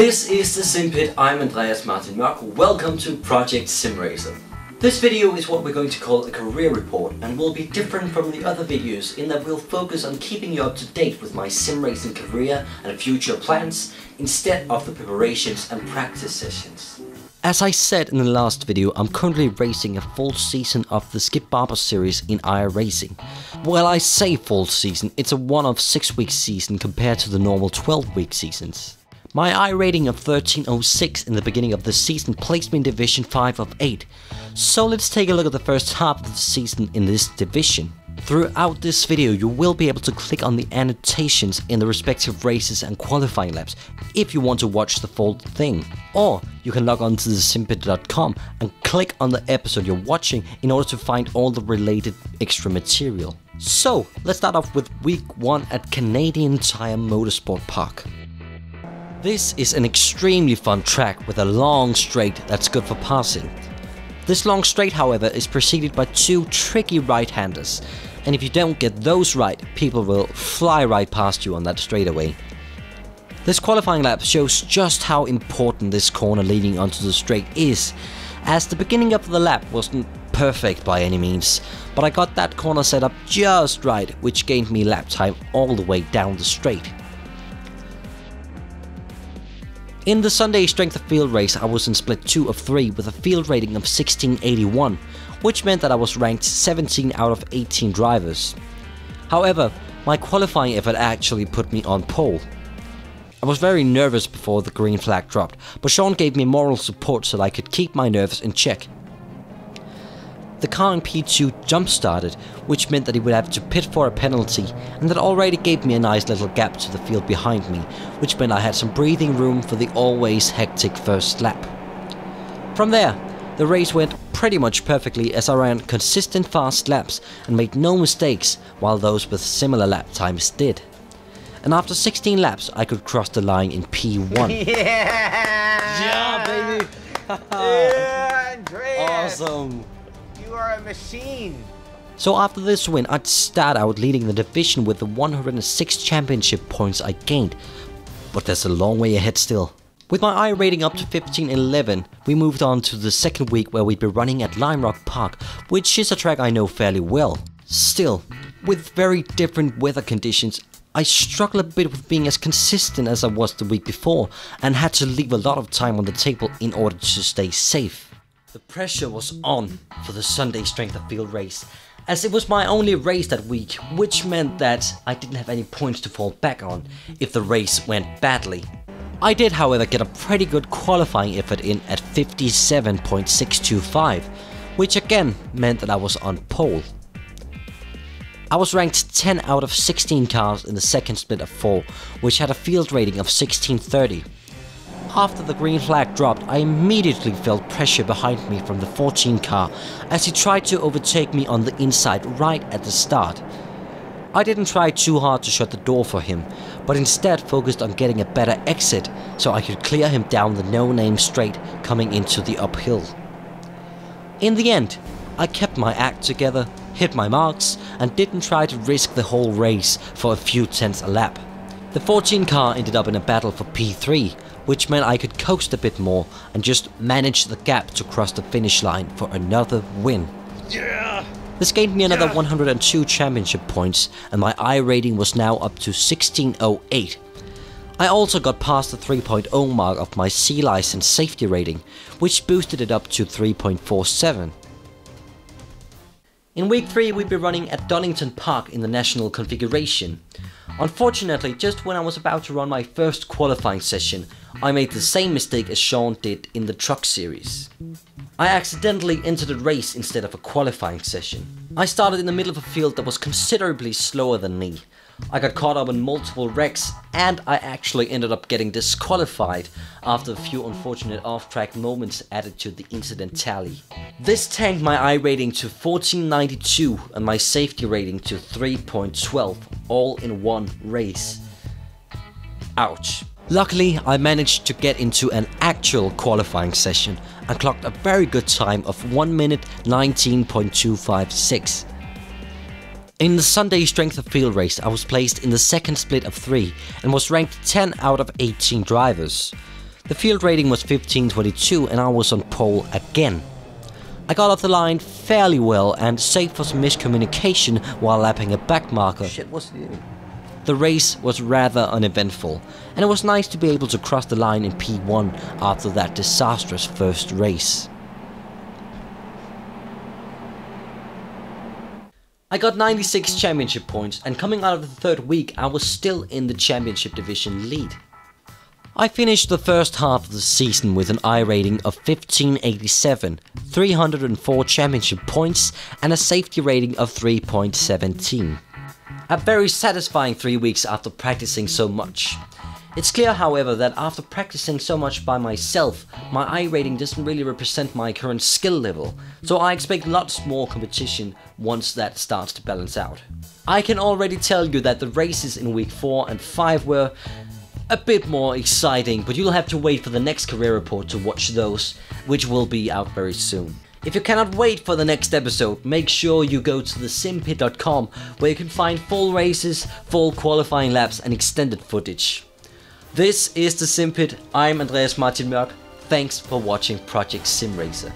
This is the Simpit. I'm Andreas Martin Mørk. Welcome to Project SimRacer. This video is what we're going to call a career report and will be different from the other videos in that we'll focus on keeping you up to date with my sim racing career and future plans instead of the preparations and practice sessions. As I said in the last video, I'm currently racing a full season of the Skip Barber Series in iRacing. Well, I say full season, it's a 1 of 6 week season compared to the normal 12-week seasons. My I rating of 1306 in the beginning of the season placed me in Division 5 of 8. So let's take a look at the first half of the season in this division. Throughout this video you will be able to click on the annotations in the respective races and qualifying laps if you want to watch the full thing. Or you can log on to the simpit.com and click on the episode you're watching in order to find all the related extra material. So let's start off with week 1 at Canadian Tire Motorsport Park. This is an extremely fun track with a long straight that's good for passing. This long straight, however, is preceded by 2 tricky right-handers, and if you don't get those right, people will fly right past you on that straightaway. This qualifying lap shows just how important this corner leading onto the straight is, as the beginning of the lap wasn't perfect by any means, but I got that corner set up just right, which gained me lap time all the way down the straight. In the Sunday strength of field race I was in split 2 of 3 with a field rating of 1681, which meant that I was ranked 17 out of 18 drivers. However, my qualifying effort actually put me on pole. I was very nervous before the green flag dropped, but Sean gave me moral support so that I could keep my nerves in check. The car in P2 jump-started, which meant that he would have to pit for a penalty, and that already gave me a nice little gap to the field behind me, which meant I had some breathing room for the always hectic first lap. From there, the race went pretty much perfectly as I ran consistent fast laps and made no mistakes, while those with similar lap times did. And after 16 laps I could cross the line in P1. Yeah, baby! Yeah, Andreas! Awesome! You are a machine! So after this win, I'd start out leading the division with the 106 championship points I gained, but there's a long way ahead still. With my I rating up to 1511, we moved on to the second week where we'd be running at Lime Rock Park, which is a track I know fairly well. Still, with very different weather conditions, I struggle a bit with being as consistent as I was the week before and had to leave a lot of time on the table in order to stay safe. The pressure was on for the Sunday strength of field race, as it was my only race that week, which meant that I didn't have any points to fall back on if the race went badly. I did, however, get a pretty good qualifying effort in at 57.625, which again meant that I was on pole. I was ranked 10 out of 16 cars in the second split of 4, which had a field rating of 1630. After the green flag dropped, I immediately felt pressure behind me from the 14 car as he tried to overtake me on the inside right at the start. I didn't try too hard to shut the door for him, but instead focused on getting a better exit so I could clear him down the no-name straight coming into the uphill. In the end, I kept my act together, hit my marks, and didn't try to risk the whole race for a few tenths a lap. The 14 car ended up in a battle for P3, which meant I could coast a bit more and just manage the gap to cross the finish line for another win. Yeah! This gained me another 102 championship points, and my I rating was now up to 1608. I also got past the 3.0 mark of my C license safety rating, which boosted it up to 3.47. In week 3 we'd be running at Donnington Park in the national configuration. Unfortunately, just when I was about to run my first qualifying session, I made the same mistake as Sean did in the truck series. I accidentally entered a race instead of a qualifying session. I started in the middle of a field that was considerably slower than me. I got caught up in multiple wrecks, and I actually ended up getting disqualified after a few unfortunate off-track moments added to the incident tally. This tanked my I rating to 1492 and my safety rating to 3.12, all in one race. Ouch. Luckily, I managed to get into an actual qualifying session and clocked a very good time of 1 minute 19.256. In the Sunday strength of field race, I was placed in the second split of 3 and was ranked 10 out of 18 drivers. The field rating was 15:22 and I was on pole again. I got off the line fairly well and save for some miscommunication while lapping a back marker. Shit, what's he doing? The race was rather uneventful, and it was nice to be able to cross the line in P1 after that disastrous first race. I got 96 championship points, and coming out of the third week I was still in the championship division lead. I finished the first half of the season with an iRating of 1587, 304 championship points and a safety rating of 3.17. A very satisfying 3 weeks after practicing so much. It's clear, however, that after practicing so much by myself, my iRating doesn't really represent my current skill level, so I expect lots more competition once that starts to balance out. I can already tell you that the races in week 4 and 5 were a bit more exciting, but you'll have to wait for the next career report to watch those, which will be out very soon. If you cannot wait for the next episode, make sure you go to the Simpit.com, where you can find full races, full qualifying laps and extended footage. This is the Simpit. I'm Andreas Martin Mørk. Thanks for watching Project Sim Racer.